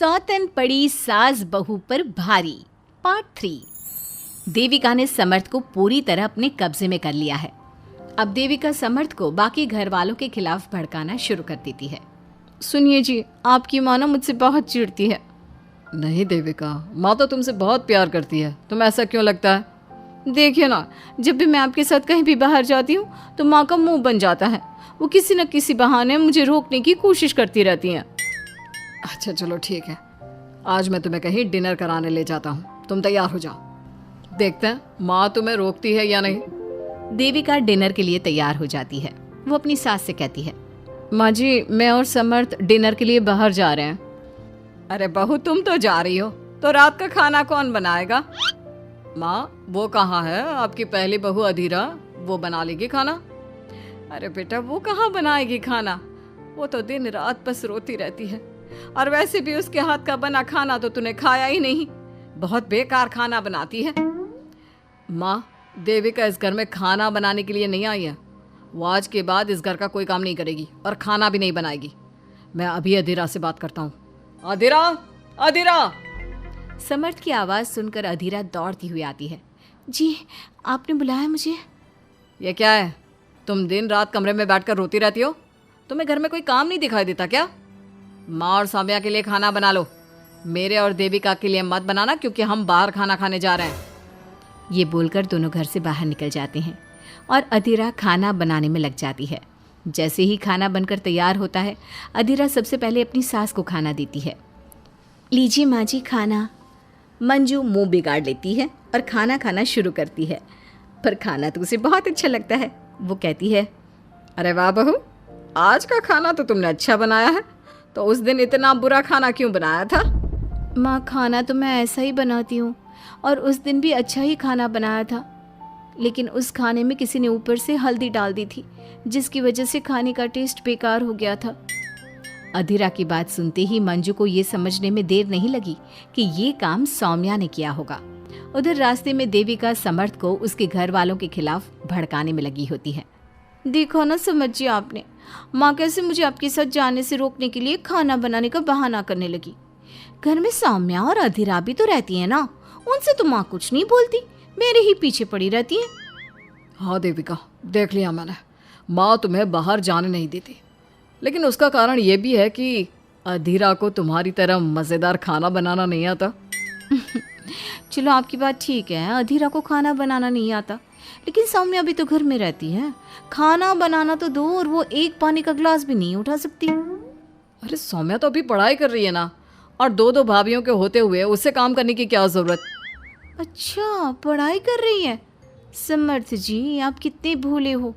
सौतन पड़ी सास बहू पर भारी पार्ट 3। देविका ने समर्थ को पूरी तरह अपने कब्जे में कर लिया है। अब देविका समर्थ को बाकी घर वालों के खिलाफ भड़काना शुरू कर देती है। सुनिए जी, आपकी माँ ना मुझसे बहुत चिढ़ती है। नहीं देविका, माँ तो तुमसे बहुत प्यार करती है, तुम्हें ऐसा क्यों लगता है? देखिए ना, जब भी मैं आपके साथ कहीं भी बाहर जाती हूँ तो माँ का मुंह बन जाता है। वो किसी न किसी बहाने मुझे रोकने की कोशिश करती रहती हैं। अच्छा चलो ठीक है, आज मैं तुम्हें कहीं डिनर कराने ले जाता हूँ, तुम तैयार हो जाओ। देखते हैं माँ तुम्हें रोकती है या नहीं। देविका डिनर के लिए तैयार हो जाती है। वो अपनी सास से कहती है, माँ जी, मैं और समर्थ डिनर के लिए बाहर जा रहे हैं। अरे बहू, तुम तो जा रही हो तो रात का खाना कौन बनाएगा? माँ, वो कहाँ है आपकी पहली बहू अधीरा? वो बना लेगी खाना। अरे बेटा, वो कहाँ बनाएगी खाना? वो तो दिन रात बस रोती रहती है, और वैसे भी उसके हाथ का बना खाना तो तूने खाया ही नहीं। बहुत बेकार खाना बनाती है। माँ, देविका इस घर में खाना बनाने के लिए नहीं आई है। वो आज के बाद इस घर का कोई काम नहीं करेगी और खाना भी नहीं बनाएगी। मैं अभी अधीरा से बात करता हूँ। अधीरा, अधीरा! समर्थ की आवाज़ सुनकर अधीरा दौड़ती हुई आती है। जी, आपने बुलाया मुझे? ये क्या है? तुम दिन रात कमरे में बैठकर रोती रहती हो? तुम्हें घर में कोई काम नहीं दिखाई देता क्या? माँ और सौम्या के लिए खाना बना लो, मेरे और देविका के लिए मत बनाना, क्योंकि हम बाहर खाना खाने जा रहे हैं। ये बोलकर दोनों घर से बाहर निकल जाते हैं और अधीरा खाना बनाने में लग जाती है। जैसे ही खाना बनकर तैयार होता है, अधीरा सबसे पहले अपनी सास को खाना देती है। लीजिए माँ जी खाना। मंजू मुंह बिगाड़ लेती है और खाना खाना शुरू करती है, पर खाना तो उसे बहुत अच्छा लगता है। वो कहती है, अरे वाह बहू, आज का खाना तो तुमने अच्छा बनाया है, तो उस दिन इतना बुरा खाना क्यों बनाया था? माँ, खाना तो मैं ऐसा ही बनाती हूँ, और उस दिन भी अच्छा ही खाना बनाया था, लेकिन उस खाने में किसी ने ऊपर से हल्दी डाल दी थी, जिसकी वजह से खाने का टेस्ट बेकार हो गया था। अधीरा की बात सुनते ही मंजू को ये समझने में देर नहीं लगी कि ये काम सौम्या ने किया होगा। उधर रास्ते में देविका समर्थ को उसके घर वालों के खिलाफ भड़काने में लगी होती है। देखो ना समझिए, आपने माँ कैसे मुझे आपके साथ जाने से रोकने के लिए खाना बनाने का बहाना करने लगी। घर में सौम्या और अधीरा भी तो रहती है ना, उनसे तो माँ कुछ नहीं बोलती, मेरे ही पीछे पड़ी रहती है। हाँ देविका, देख लिया मैंने, माँ तुम्हें बाहर जाने नहीं देती, लेकिन उसका कारण ये भी है कि अधीरा को तुम्हारी तरह मज़ेदार खाना बनाना नहीं आता। चलो आपकी बात ठीक है, अधीरा को खाना बनाना नहीं आता, लेकिन सौम्या भी तो घर में रहती है। खाना बनाना तो दो, और वो एक पानी का ग्लास भी नहीं उठा सकती। अरे सौम्या तो अभी पढ़ाई कर रही है ना, और दो दो भाभीयों के होते हुए उससे काम करने की क्या ज़रूरत? अच्छा, पढ़ाई कर रही है? समर्थ जी, आप कितने भोले हो।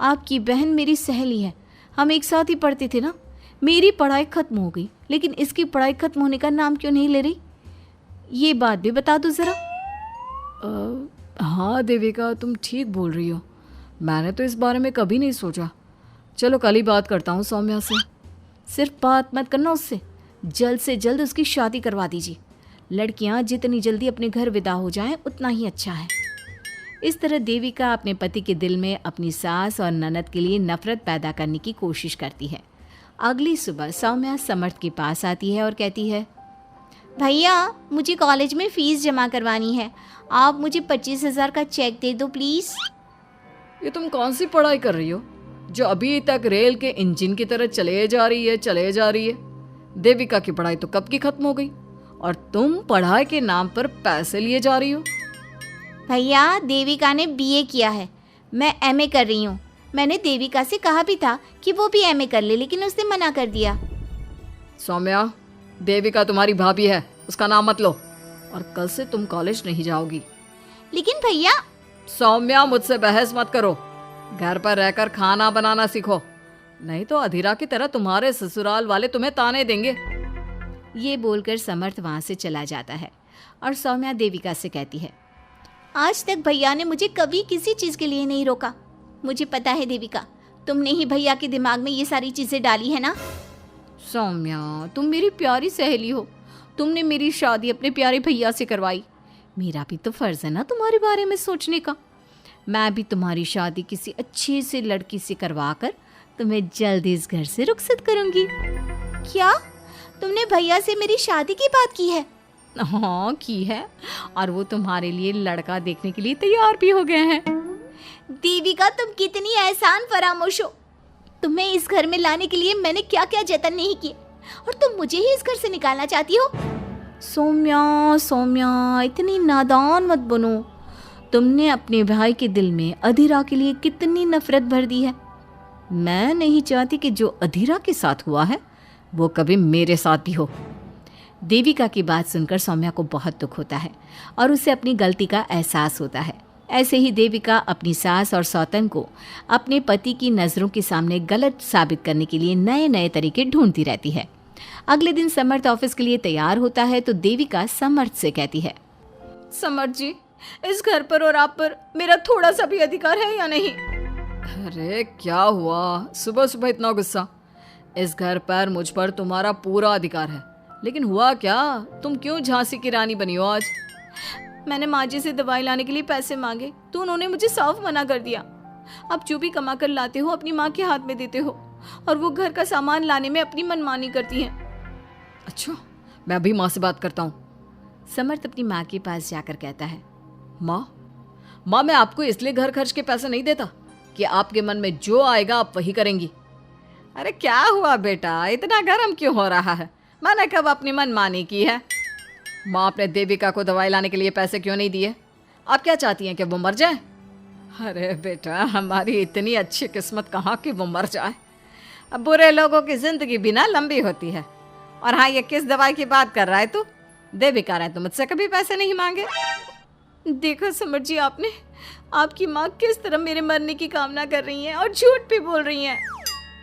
आपकी बहन मेरी सहेली है, हम एक साथ ही पढ़ते थे ना। मेरी पढ़ाई खत्म हो गई, लेकिन इसकी पढ़ाई खत्म होने का नाम क्यों नहीं ले रही? ये बात भी बता दो ज़रा। हाँ देविका, तुम ठीक बोल रही हो, मैंने तो इस बारे में कभी नहीं सोचा। चलो कल ही बात करता हूँ सौम्या से। सिर्फ बात मत करना उससे, जल्द से जल्द उसकी शादी करवा दीजिए। लड़कियाँ जितनी जल्दी अपने घर विदा हो जाएं उतना ही अच्छा है। इस तरह देविका अपने पति के दिल में अपनी सास और ननद के लिए नफरत पैदा करने की कोशिश करती है। अगली सुबह सौम्या समर्थ के पास आती है और कहती है, भैया, मुझे कॉलेज में फ़ीस जमा करवानी है, आप मुझे 25,000 का चेक दे दो प्लीज़। ये तुम कौन सी पढ़ाई कर रही हो जो अभी तक रेल के इंजन की तरह चले जा रही है? देविका की पढ़ाई तो कब की खत्म हो गई, और तुम पढ़ाई के नाम पर पैसे लिए जा रही हो। भैया, देविका ने बीए किया है, मैं एमए कर रही हूँ। मैंने देविका से कहा भी था कि वो भी एमए कर ले, लेकिन उसने मना कर दिया। सौम्या, देविका तुम्हारी भाभी है, उसका नाम मत लो, और कल से तुम कॉलेज नहीं जाओगी। लेकिन भैया। सौम्या, मुझसे बहस मत करो, घर पर रहकर खाना बनाना सीखो, नहीं तो अधीरा की तरह तुम्हारे ससुराल वाले तुम्हें ताने देंगे। ये बोलकर समर्थ वहाँ से चला जाता है और सौम्या देविका से कहती है, आज तक भैया ने मुझे कभी किसी चीज़ के लिए नहीं रोका। मुझे पता है देविका, तुमने ही भैया के दिमाग में ये सारी चीज़ें डाली है ना। सौम्या, तुम मेरी प्यारी सहेली हो, तुमने मेरी शादी अपने प्यारे भैया से करवाई, मेरा भी तो फर्ज है ना तुम्हारे बारे में सोचने का। मैं भी तुम्हारी शादी किसी अच्छी सी लड़की से करवा कर तुम्हें जल्द इस घर से रुखसत करूंगी। क्या? तुमने भैया से मेरी शादी की बात की है? हाँ की है, और वो तुम्हारे लिए लड़का देखने के लिए तैयार भी हो गए हैं। देविका, तुम कितनी एहसान फरामोश हो। तुम्हें इस घर में लाने के लिए मैंने क्या क्या जतन नहीं किए, और तुम मुझे ही इस घर से निकालना चाहती हो। सौम्या सौम्या, इतनी नादान मत बनो। तुमने अपने भाई के दिल में अधीरा के लिए कितनी नफरत भर दी है। मैं नहीं चाहती कि जो अधीरा के साथ हुआ है वो कभी मेरे साथ भी हो। देविका की बात सुनकर सौम्या को बहुत दुख होता है और उसे अपनी गलती का एहसास होता है। ऐसे ही देविका अपनी सास और सौतन को अपने पति की नज़रों के सामने गलत साबित करने के लिए नए नए तरीके ढूंढती रहती है। अगले दिन समर्थ ऑफिस के लिए तैयार होता है तो देविका समर्थ से कहती है, समर्थ जी, इस घर पर और आप पर मेरा थोड़ा सा भी अधिकार है या नहीं? अरे क्या हुआ, सुबह सुबह इतना गुस्सा? इस घर पर मुझ पर तुम्हारा पूरा अधिकार है, लेकिन हुआ क्या? तुम क्यों झांसी की रानी बनी हो आज? मैंने माँ जी से दवाई लाने के लिए पैसे मांगे तो उन्होंने मुझे साफ मना कर दिया। अब जो भी कमा कर लाते हो अपनी माँ के हाथ में देते हो, और वो घर का सामान लाने में अपनी मनमानी करती हैं। अच्छा, मैं अभी माँ से बात करता हूँ। समर्थ अपनी माँ के पास जाकर कहता है, माँ, मैं आपको इसलिए घर खर्च के पैसे नहीं देता कि आपके मन में जो आएगा आप वही करेंगी। अरे क्या हुआ बेटा, इतना गर्म क्यों हो रहा है? मैंने कब अपनी मनमानी की है? माँ, अपने देविका को दवाई लाने के लिए पैसे क्यों नहीं दिए? आप क्या चाहती हैं कि वो मर जाए? अरे बेटा, हमारी इतनी अच्छी किस्मत कहाँ कि वो मर जाए। अब बुरे लोगों की जिंदगी भी ना लंबी होती है। और हाँ, ये किस दवाई की बात कर रहा है तू? देविका ने तो मुझसे कभी पैसे नहीं मांगे। देखा समर्थ जी आपने, आपकी माँ किस तरह मेरे मरने की कामना कर रही हैं और झूठ भी बोल रही हैं।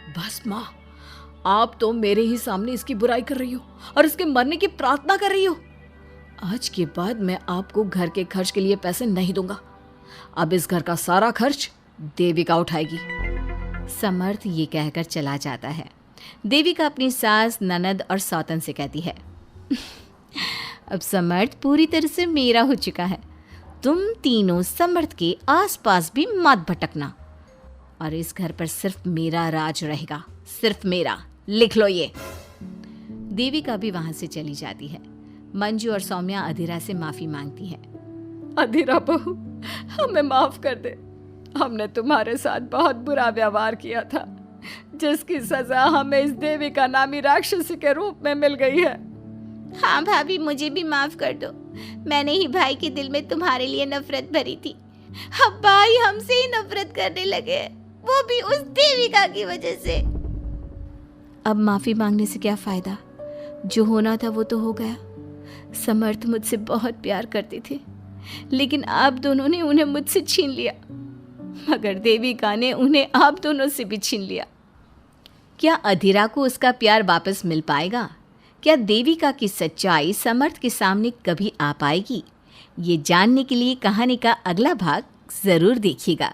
बस माँ, आप तो मेरे ही सामने इसकी बुराई कर रही हो और इसके मरने की प्रार्थना कर रही हो। आज के बाद मैं आपको घर के खर्च के लिए पैसे नहीं दूंगा। अब इस घर का सारा खर्च देविका उठाएगी। समर्थ ये कहकर चला जाता है। देविका अपनी सास, ननद और सौतन से कहती है, अब समर्थ पूरी तरह से मेरा हो चुका है। तुम तीनों समर्थ के आसपास भी मत भटकना, और इस घर पर सिर्फ मेरा राज रहेगा, सिर्फ मेरा। लिख लो ये। देविका भी वहां से चली जाती है। मंजू और सौम्या अधीरा से माफी मांगती है। अधीरा बहू, हमें माफ कर दे। हमने तुम्हारे साथ बहुत बुरा व्यवहार किया था, जिसकी सजा हमें इस देविका नामी राक्षसी के रूप में मिल गई है। हाँ भाभी, मुझे भी माफ कर दो। मैंने ही भाई के दिल में तुम्हारे लिए नफरत भरी थी। अब भाई हमसे ही नफरत करने लगे, वो भी उस देविका की वजह से। अब माफी मांगने से क्या फायदा? जो होना था वो तो हो गया। समर्थ मुझसे बहुत प्यार करते थे, लेकिन आप दोनों ने उन्हें मुझसे छीन लिया, मगर देविका ने उन्हें आप दोनों से भी छीन लिया। क्या अधीरा को उसका प्यार वापस मिल पाएगा? क्या देविका की सच्चाई समर्थ के सामने कभी आ पाएगी? ये जानने के लिए कहानी का अगला भाग जरूर देखिएगा।